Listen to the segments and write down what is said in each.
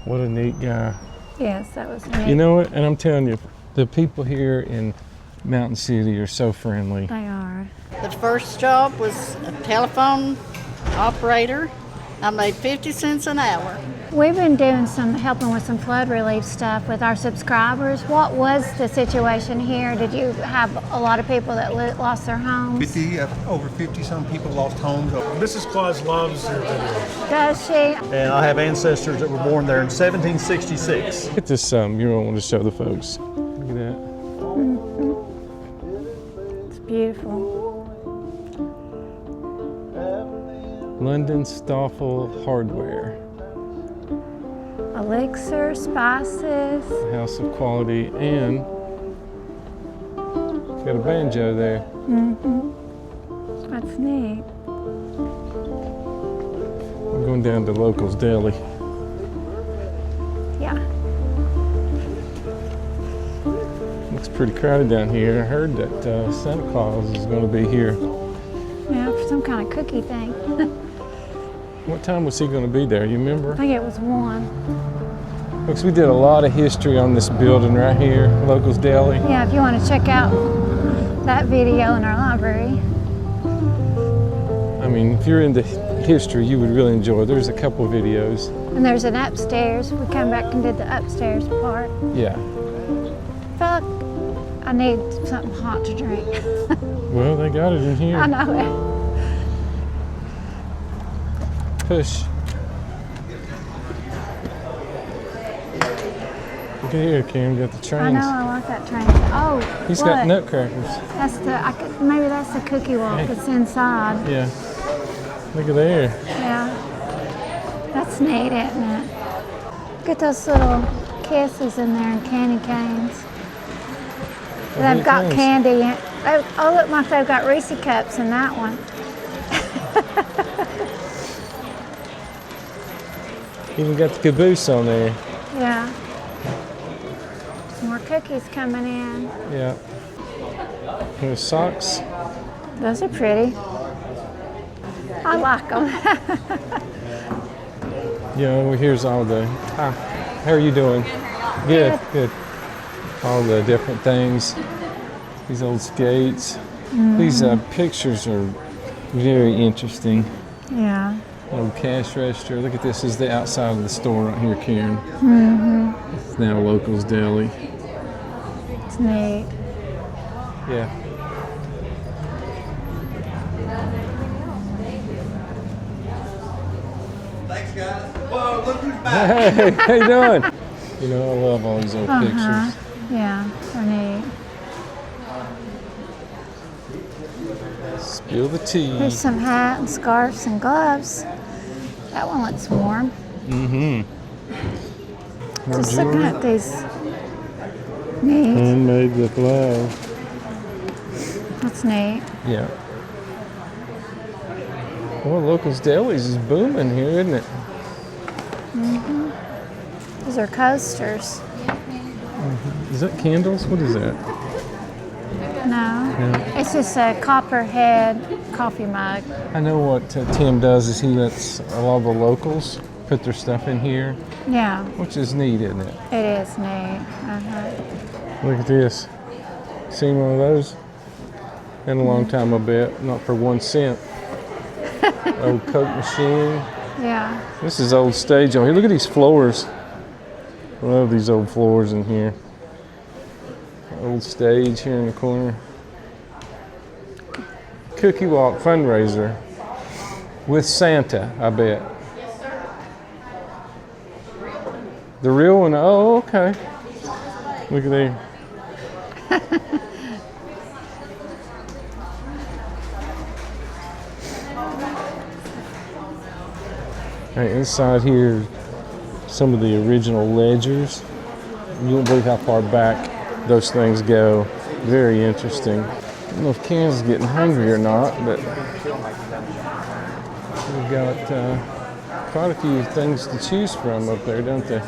What a neat guy. Yes, that was neat. You know what? And I'm telling you, the people here in Mountain City are so friendly. They are. The first job was a telephone operator. I made 50 cents an hour. We've been doing helping with some flood relief stuff with our subscribers. What was the situation here? Did you have a lot of people that lost their homes? Over 50 some people lost homes. Mrs. Claus loves your videos. Does she? And I have ancestors that were born there in 1766. Look at this mural I want to show the folks. Look at that. It's beautiful. London Stoffel Hardware. Elixir, spices. House of Quality, and got a banjo there. That's neat. I'm going down to Locals Deli. Yeah. Looks pretty crowded down here. I heard that Santa Claus is going to be here. Yeah, for some kind of cookie thing. What time was he going to be there? You remember? I think it was 1. Folks, we did a lot of history on this building right here, Locals Deli. Yeah, if you want to check out that video in our library. I mean, if you're into history, you would really enjoy it. There's a couple of videos. And there's an upstairs. We came back and did the upstairs part. Yeah. Fuck, I need something hot to drink. Well, they got it in here. I know it. Push. Look at here, Kim. Got the trains. I know, I like that train. Oh, He's look. got nutcrackers. That's maybe that's the cookie walk that's inside. Yeah. Look at there. Yeah. That's neat, isn't it? Look at those little kisses in there and candy canes. They've got canes? candy in. Oh, look, like they've got Reese cups in that one. Even got the caboose on there. Yeah. More cookies coming in. Yeah. There's socks. Those are pretty. I like them. Yeah, well, here's all the. Hi. How are you doing? Good, good. All the different things. These old skates. These pictures are very interesting. Yeah. Old cash register. Look at this. This is the outside of the store right here, Karen. It's now Locals Deli. It's neat. Yeah. Thanks, guys. Whoa, look who's back. Hey, how you doing? You know, I love all these old pictures. Yeah, they're neat. Spill the tea. There's some hat and scarves and gloves. That one looks warm. More Just jewelry. looking at these. Neat. Handmade with love. That's neat. Yeah. Well, Locals Deli's is booming here, isn't it? These are coasters. Is that candles? What is that? No, it's just a copperhead coffee mug. I know what Tim does is he lets a lot of the locals put their stuff in here, Yeah, which is neat, isn't it? it is neat. Look at this. Seen one of those? In a long time, I bet. Not for 1 cent. Old Coke machine. Yeah, This is old stage on here. Look at these floors. I love these old floors in here. Old stage here in the corner. Cookie Walk fundraiser with Santa, I bet. The real one? Oh, okay. Look at there. Right, inside here, some of the original ledgers. You won't believe how far back those things go. Very interesting. I don't know if Ken's getting hungry or not, but we've got quite a few things to choose from up there, don't they?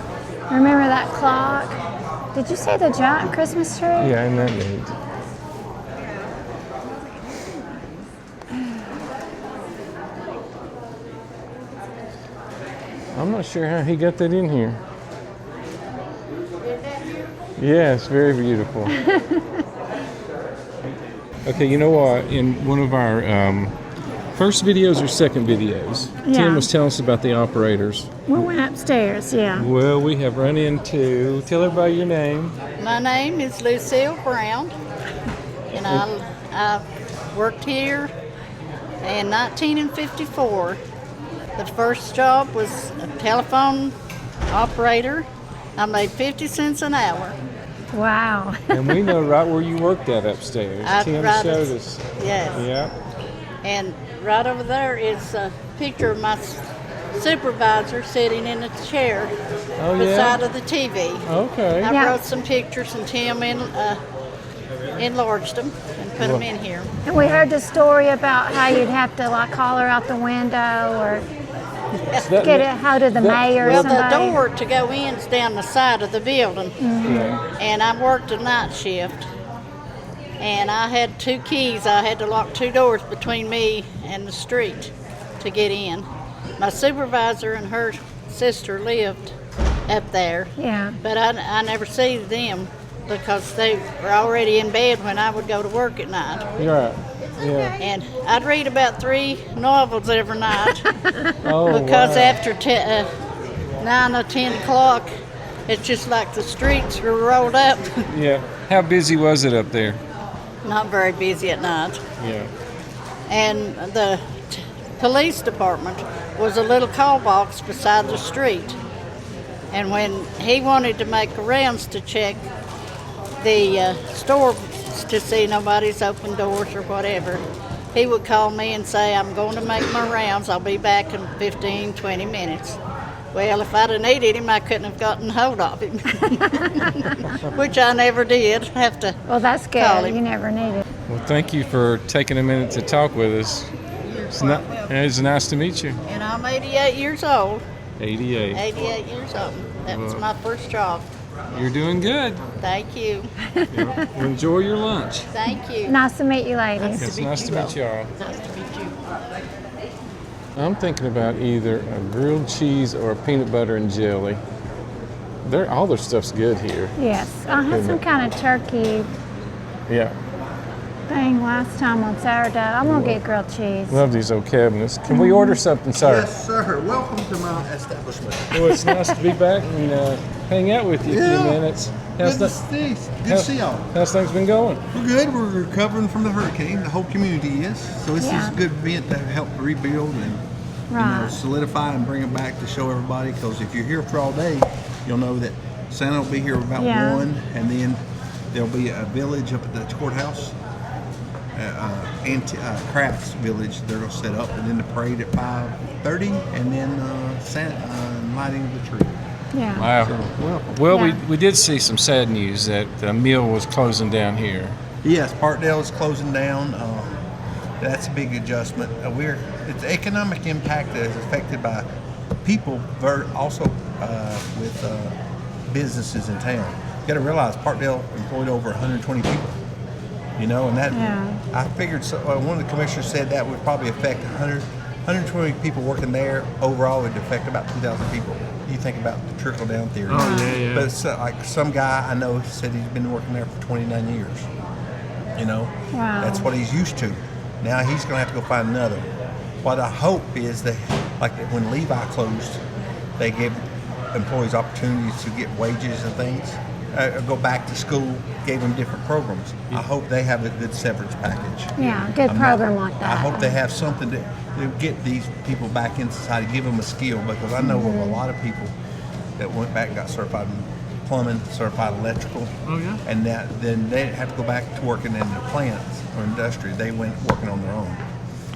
remember that clock? Did you see the giant Christmas tree? Yeah, isn't that neat? I'm not sure how he got that in here. Yeah, it's very beautiful. Okay, you know what? In one of our first videos or second videos, Tim was telling us about the operators. We went upstairs, yeah. Well, we have run into, tell everybody your name. My name is Lucille Brown, and I worked here in 1954. The first job was a telephone operator. I made 50 cents an hour. Wow. And we know right where you worked at upstairs. Tim showed us. Yes. Yeah. And right over there is a picture of my supervisor sitting in a chair beside of the TV. Okay. I wrote some pictures and Tim enlarged them and put them in here. And we heard the story about how you'd have to like call her out the window or get it out of the mayor or Well, somebody. the door to go in is down the side of the building. Yeah. And I worked a night shift. And I had 2 keys. I had to lock 2 doors between me and the street to get in. My supervisor and her sister lived up there. Yeah. But I never see them because they were already in bed when I would go to work at night. You're right. Yeah. And I'd read about 3 novels every night Oh, because wow. after 9 or 10 o'clock, it's just like the streets were rolled up. Yeah. How busy was it up there? Not very busy at night. Yeah. And the police department was a little call box beside the street. And when he wanted to make rounds to check the store to see nobody's open doors or whatever, he would call me and say, I'm going to make my rounds. I'll be back in 15, 20 minutes. Well, if I'd have needed him, I couldn't have gotten hold of him, which I never did have to. Well, that's call good. him. You never need it. Well, thank you for taking a minute to talk with us. It's nice to meet you. And I'm 88 years old. 88. 88 years old. That was my first job. You're doing good. Thank you. Well, enjoy your lunch. Thank you. Nice to meet you, ladies. It's nice to meet y'all. Nice to meet you. I'm thinking about either a grilled cheese or a peanut butter and jelly. All their stuff's good here. Yes. I had some kind of turkey Yeah. thing last time on Saturday. I'm going to get grilled cheese. Love these old cabinets. Can we order something, sir? Yes, sir. Welcome to my establishment. Well, it's nice to be back and hang out with you a few minutes. Good to see y'all. How's things been going? We're good. We're recovering from the hurricane. The whole community is. So this is Yeah. a good event to help rebuild and Right. solidify and bring it back to show everybody. Because if you're here for all day, you'll know that Santa will be here about 1, and then there'll be a village up at the courthouse. Crafts Village they're gonna set up, and then the parade at 5:30, and then lighting of the tree. Yeah. Wow. Welcome. Well, Yeah. we did see some sad news that the mill was closing down here. Yes, Parkdale is closing down. That's a big adjustment. It's economic impact that is affected by people, also with businesses in town. You got to realize Parkdale employed over 120 people. You know, and that I figured. One of the commissioners said that would probably affect 120 people working there. Overall, it would affect about 2,000 people. You think about the trickle down theory. Oh, yeah. But it's, like some guy I know said he's been working there for 29 years. You know, Wow. that's what he's used to. Now he's going to have to go find another. What I hope is that, like when Levi closed, they gave employees opportunities to get wages and things, go back to school, gave them different programs. I hope they have a good severance package. Yeah, good program like that. I hope they have something to get these people back in society, give them a skill, because I know of a lot of people that went back and got certified in plumbing, certified electrical. Oh, yeah? And then they didn't have to go back to working in the plants or industry. They went working on their own.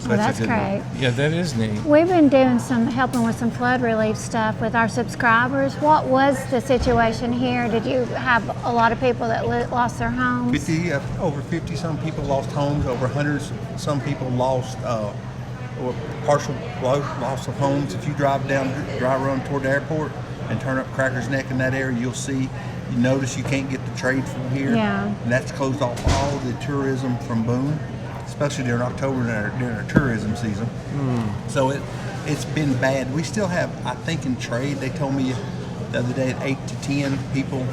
So Well, a that's good great. one. Yeah, that is neat. We've been doing helping with some flood relief stuff with our subscribers. What was the situation here? Did you have a lot of people that lost their homes? Over 50 some people lost homes. Over 100 some people lost or partial loss of homes. If you drive down Dry Run toward the airport and turn up Crackers Neck in that area, you notice you can't get the trade from here. Yeah. And that's closed off all the tourism from Boone, especially during October during our tourism season. So it's been bad. We still have, I think in trade, they told me the other day, 8 to 10 people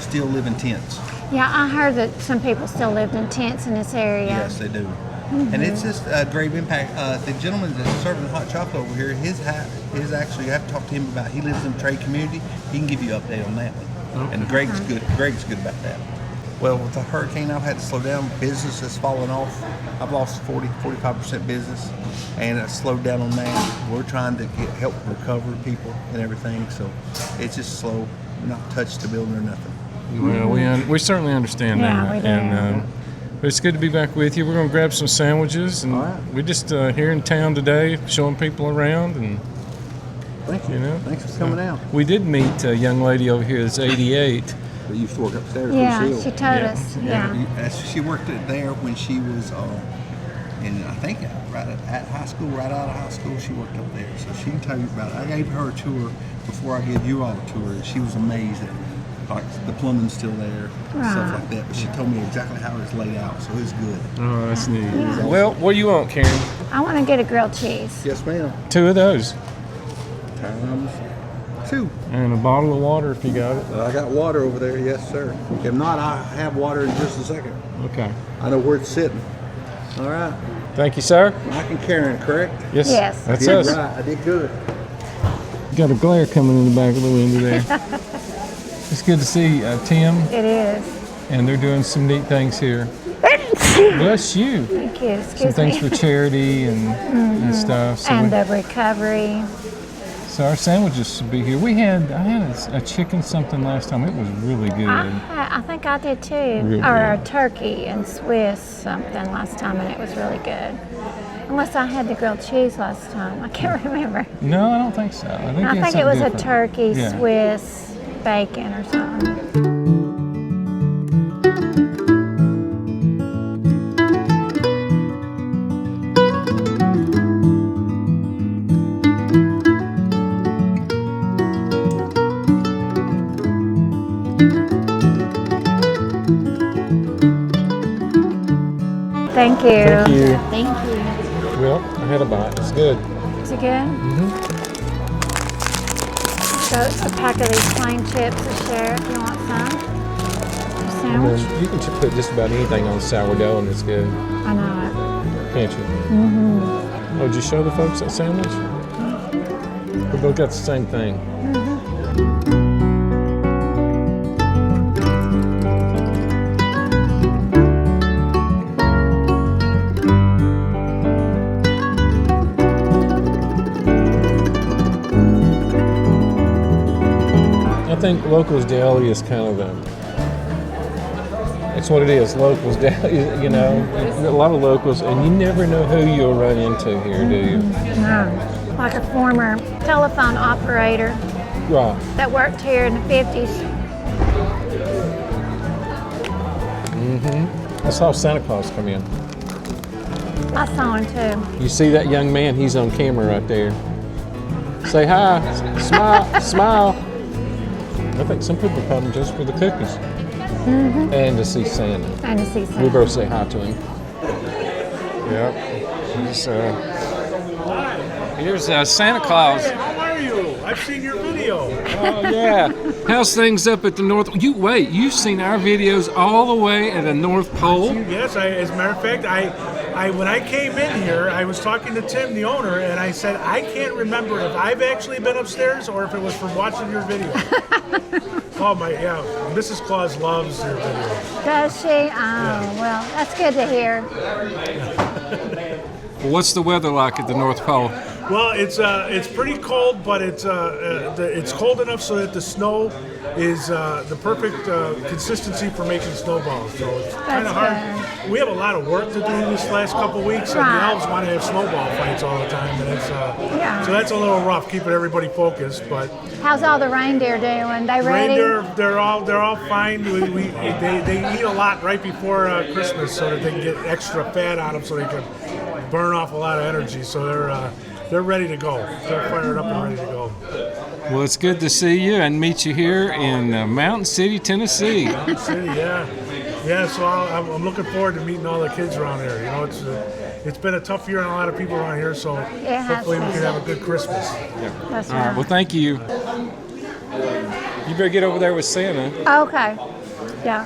still live in tents. Yeah, I heard that some people still lived in tents in this area. Yes, they do. And it's just a grave impact. The gentleman that's serving hot chocolate over here, his actually, you have to talk to him about, he lives in the trade community. He can give you an update on that one. Okay. And Greg's good. Greg's good about that. Well, with the hurricane, I've had to slow down. Business has fallen off. I've lost 45% business, and it's slowed down on that. We're trying to help recover people and everything, so it's just slow, not touch the building or nothing. Well, we certainly understand that. We do. And but it's good to be back with you. We're going to grab some sandwiches, and we're just here in town today, showing people around. And thank you. Thanks for coming out. We did meet a young lady over here that's 88. But used to work upstairs. Yeah, she told us. Yeah. She worked there when she was in, I think, right at high school, right out of high school. She worked up there, so she can tell you about it. I gave her a tour before I gave you all a tour, and she was amazed at like the plumbing's still there, stuff like that. But she told me exactly how it's laid out, so it's good. Oh, that's neat. Yeah. Well, what do you want, Karen? I want to get a grilled cheese. Yes, ma'am. 2 of those. Times 2. And a bottle of water if you got it. I got water over there, yes, sir. If not, I have water in just a second. Okay. I know where it's sitting. All right. Thank you, sir. Mike and Karen, correct? Yes. Yes. That's I did us. right. I did good. Got a glare coming in the back of the window there. It's good to see Tim. It is. And they're doing some neat things here. Bless you. Thank you. Excuse Some things me. for charity and stuff. So And the recovery. So our sandwiches should be here. I had a chicken something last time. It was really good. I think I did too. Real Or good. a turkey and Swiss something last time, and it was really good. Unless I had the grilled cheese last time. I can't remember. No, I don't think so. I think it was different. a turkey, Yeah. Swiss, bacon or something. Thank you. Thank you. Thank you. Well, I had a bite. It's good. Is it good? So it's a pack of these plain chips to share if you want some. And Sandwich. then you can put just about anything on sourdough and it's good, I know can't you? Oh, did you show the folks that sandwich? We both got the same thing. I think Locals Deli is kind of it's what it is, Locals Deli, you know. A lot of locals, and you never know who you'll run into here, do you? No. Like a former telephone operator Right. that worked here in the 50s. I saw Santa Claus come in. I saw him too. You see that young man? He's on camera right there. Say hi, smile, smile. I think some people come just for the cookies and to see Santa. And to see We Santa. both say hi to him. Yep. Here's Santa Claus. How are you? I've seen your video. Oh yeah. How's things up at the North? You've seen our videos all the way at the North Pole? Yes, as a matter of fact, I when I came in here, I was talking to Tim, the owner, and I said, I can't remember if I've actually been upstairs or if it was from watching your video. Mrs. Claus loves your videos. Does she? Oh, well, that's good to hear. What's the weather like at the North Pole? Well, it's pretty cold, but it's cold enough so that the snow is the perfect consistency for making snowballs. So it's kind of hard. We have a lot of work to do this last couple weeks, and the elves want to have snowball fights all the time, and so that's a little rough, keeping everybody focused. But How's all the reindeer doing? They ready? reindeer, they're all fine. They eat a lot right before Christmas, so that they can get extra fat on them, so they can burn off a lot of energy. So they're ready to go. They're fired up and ready to go. Well, it's good to see you and meet you here in Mountain City, Tennessee. City, yeah. So I'm looking forward to meeting all the kids around here. You know, it's been a tough year on a lot of people around here. So hopefully we can have a good Christmas. That's All right. right. Well, thank you. You better get over there with Santa. Okay. Yeah.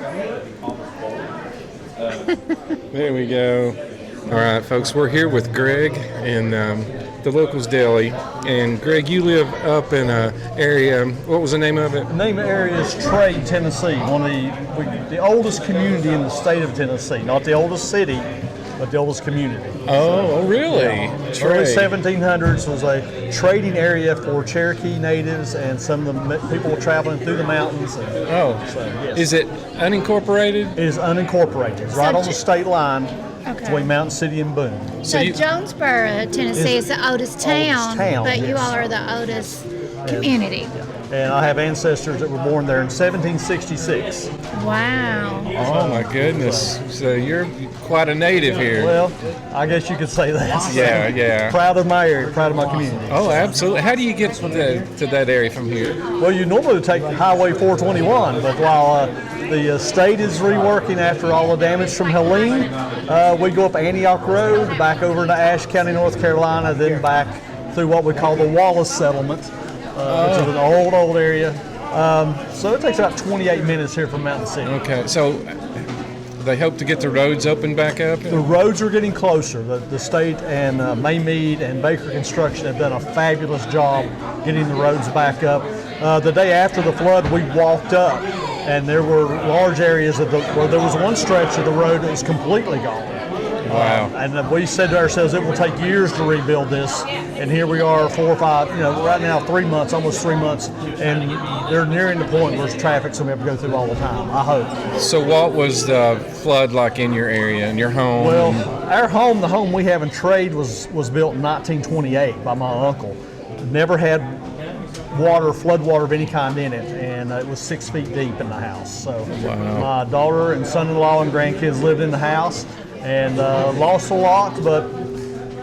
There we go. All right, folks, we're here with Greg in the locals deli. And Greg, you live up in an area. What was the name of it? The name of the area is Trade, Tennessee, one of the oldest community in the state of Tennessee. Not the oldest city, but the oldest community. Oh, really? Early 1700s was a trading area for Cherokee natives and some of the people traveling through the mountains. Yes. Is it unincorporated? It is unincorporated. It's right on the state line between Mountain City and Boone. So Jonesboro, Tennessee is the oldest town, but you all are the oldest community. And I have ancestors that were born there in 1766. Wow. Oh my goodness! So you're quite a native here. Well, I guess you could say that. Yeah. Proud of my area, proud of my community. Oh, absolutely. How do you get to that area from here? Well, you normally take Highway 421, but while the state is reworking after all the damage from Helene, we go up Antioch Road, back over into Ashe County, North Carolina, then back through what we call the Wallace Settlement, which is an old area. So it takes about 28 minutes here from Mountain City. Okay, so they hope to get the roads open back up? The roads are getting closer. The state and Maymead and Baker Construction have done a fabulous job getting the roads back up. The day after the flood, we walked up, and there were large areas where there was one stretch of the road that was completely gone. Wow. And we said to ourselves, it will take years to rebuild this. And here we are 4 or 5, right now 3 months, almost 3 months, and they're nearing the point where traffic's going to have to go through all the time, I hope. So what was the flood like in your area, in your home? Well, our home, the home we have in Trade, was built in 1928 by my uncle. Never had flood water of any kind in it, and it was 6 feet deep in the house. So my daughter and son-in-law and grandkids lived in the house, and lost a lot, but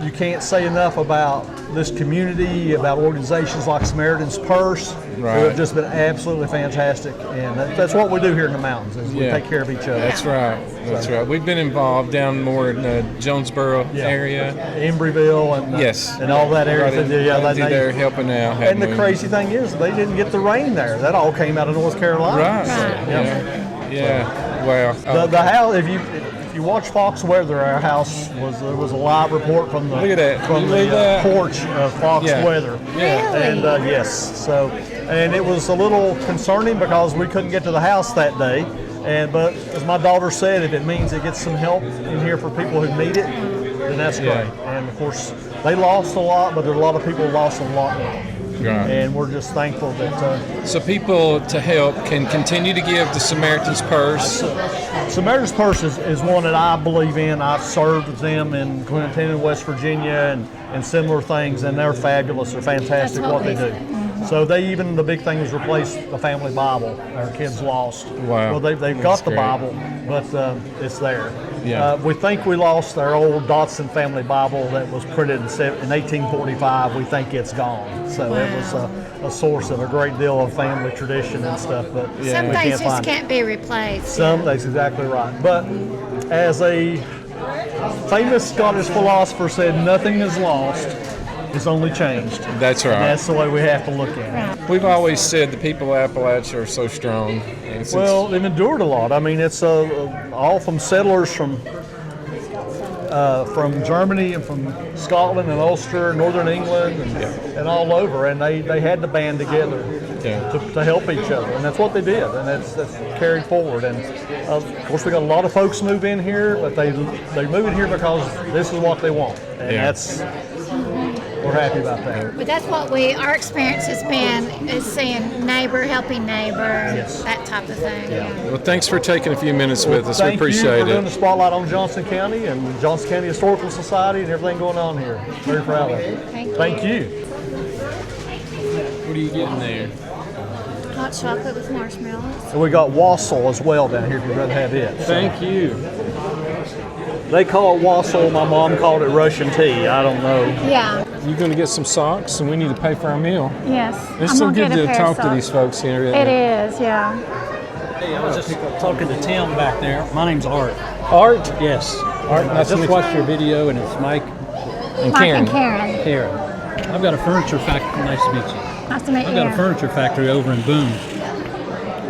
you can't say enough about this community, about organizations like Samaritan's Purse, who have just been absolutely fantastic, and that's what we do here in the mountains, is we take care of each other. That's right. Right. We've been involved down more in the Jonesboro area. Embryville and all that area. They're helping out. And the crazy thing is, they didn't get the rain there. That all came out of North Carolina. Right. Yeah. Wow. The house, if you watch Fox Weather, our house there was a live report from the porch of Fox Weather. Yeah. And and it was a little concerning because we couldn't get to the house that day. But as my daughter said, if it means it gets some help in here for people who need it, then that's great. And of course, they lost a lot, but there are a lot of people who lost a lot more. Right. And we're just thankful that. So people to help can continue to give to Samaritan's Purse. Samaritan's Purse is one that I believe in. I've served with them in Clinton, West Virginia, and similar things, and they're fabulous. They're fantastic what they do. So the big thing is replace the family Bible our kids lost. Wow. Well, they've got the Bible, but it's there. Yeah. We think we lost our old Dotson family Bible that was printed in 1845. We think it's gone. So it was a source of a great deal of family tradition and stuff. But some things just can't be replaced. That's exactly right. But as a famous Scottish philosopher said, nothing is lost. It's only changed. That's right. And that's the way we have to look at it. We've always said the people of Appalachia are so strong. Well, they've endured a lot. I mean, it's all from settlers from Germany and from Scotland and Ulster, Northern England, and all over. And they had to band together to help each other. And that's what they did. And that's carried forward. And of course, we got a lot of folks move in here, but they move in here because this is what they want. And we're happy about that. But that's what our experience has been, is seeing neighbor helping neighbor, that type of thing. Well, thanks for taking a few minutes with us. We appreciate Thank you for it. doing the spotlight on Johnson County and Johnson County Historical Society and everything going on here. Very proud of it. Thank you. What are you getting there? Hot chocolate with marshmallows. And we got wassail as well down here if you'd rather have it. Thank you. They call it wassail. My mom called it Russian tea. I don't know. Yeah. You're going to get some socks, and we need to pay for our meal. Yes. It's so good to talk to these folks here. It is, yeah. Hey, I was just talking to Tim back there. My name's Art. Art? Yes. Art, I just watched your video, and it's Mike and Karen. Karen. I've got a furniture factory. Nice to meet you. Nice to meet you. I've got a furniture factory over in Boone.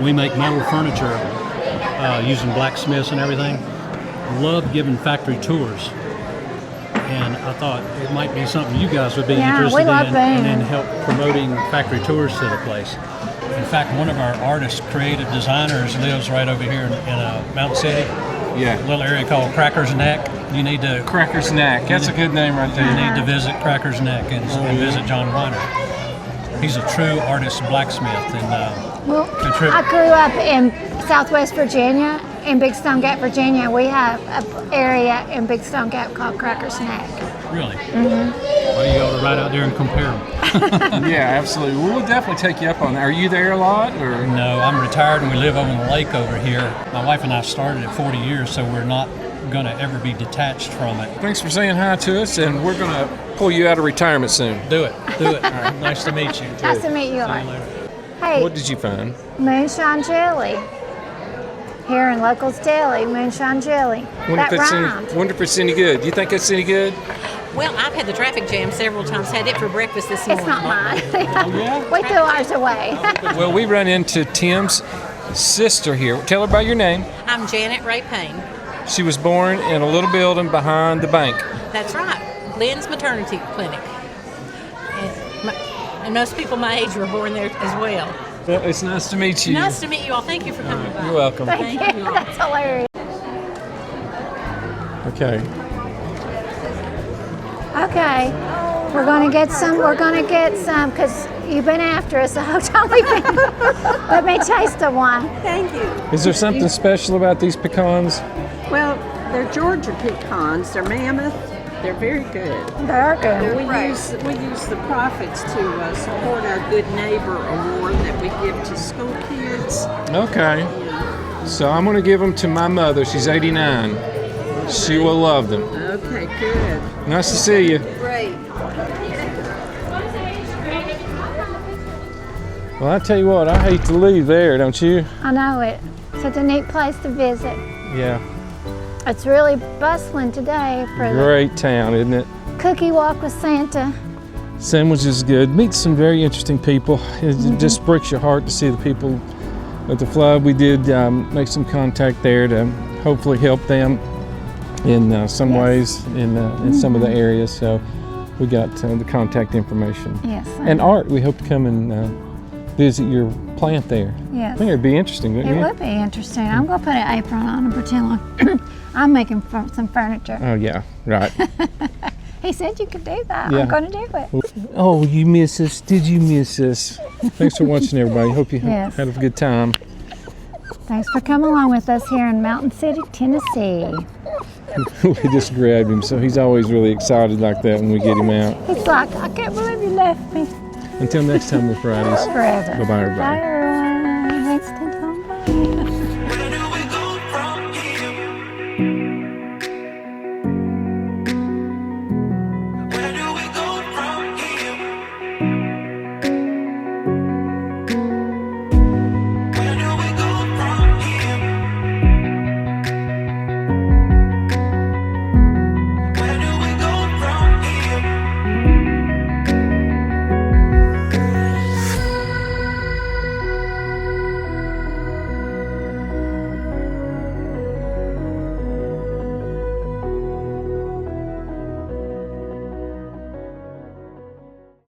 We make metal furniture using blacksmiths and everything. Love giving factory tours. And I thought it might be something you guys would be interested in, and then help promoting factory tours to the place. In fact, one of our artists, creative designers, lives right over here in Mountain City. Yeah. A little area called Cracker's Neck. You need to Cracker's Neck. That's a good name right there. You need to visit Cracker's Neck and visit John Weiner. He's a true artist blacksmith, and I grew up in Southwest Virginia, in Big Stone Gap, Virginia. We have an area in Big Stone Gap called Cracker's Neck. Really? Well, you ought to ride out there and compare them. Yeah, absolutely. We'll definitely take you up on that. Are you there a lot? Or? No, I'm retired and we live over the lake over here. My wife and I started it 40 years, so we're not going to ever be detached from it. Thanks for saying hi to us, and we're going to pull you out of retirement soon. Do it. All right. Nice to meet you. Nice to meet you. See you later. Hey, What did you find? moonshine jelly. Here in Locals Deli, moonshine jelly. That rhymed. Wonder if it's any good. Do you think it's any good? Well, I've had the traffic jam several times. Had it for breakfast this morning. It's not mine. Yeah? We threw ours away. Well, we run into Tim's sister here. Tell her about your name. I'm Janet Ray Payne. She was born in a little building behind the bank. That's right. Lynn's Maternity Clinic. And most people my age were born there as well. Well, it's nice to meet you. Nice to meet you all. Thank you for coming by. You're welcome. Thank you. That's hilarious. Okay. Okay, we're gonna get some, because you've been after us the whole time we've been. Let me taste the one. Thank you. Is there something special about these pecans? Well, they're Georgia pecans. They're mammoth. They're very good. They're good. We use the profits to support our Good Neighbor Award that we give to school kids. Okay. So I'm going to give them to my mother. She's 89. She will love them. Okay, good. Nice to see you. Great. Well, I tell you what, I hate to leave there, don't you? I know it. Such a neat place to visit. Yeah. It's really bustling today for Great town, isn't it? the cookie walk with Santa. Sandwich is good. Meet some very interesting people. It just breaks your heart to see the people at the flood. We did make some contact there to hopefully help them in some ways in some of the areas. So we got the contact information. Yes. And Art, we hope to come and visit your plant there. Yes. I think it'd be interesting, wouldn't It you? would be interesting. I'm going to put an apron on and pretend like I'm making some furniture. Oh, yeah, right. He said you could do that. Yeah. I'm going to do it. Oh, you miss us. Did you miss us? Thanks for watching, everybody. Hope you Yes. had a good time. Thanks for coming along with us here in Mountain City, Tennessee. We just grabbed him, so he's always really excited like that when we get him out. He's like, I can't believe you left me. Until next time with Fridays. Forever. Bye-bye, everybody. Bye.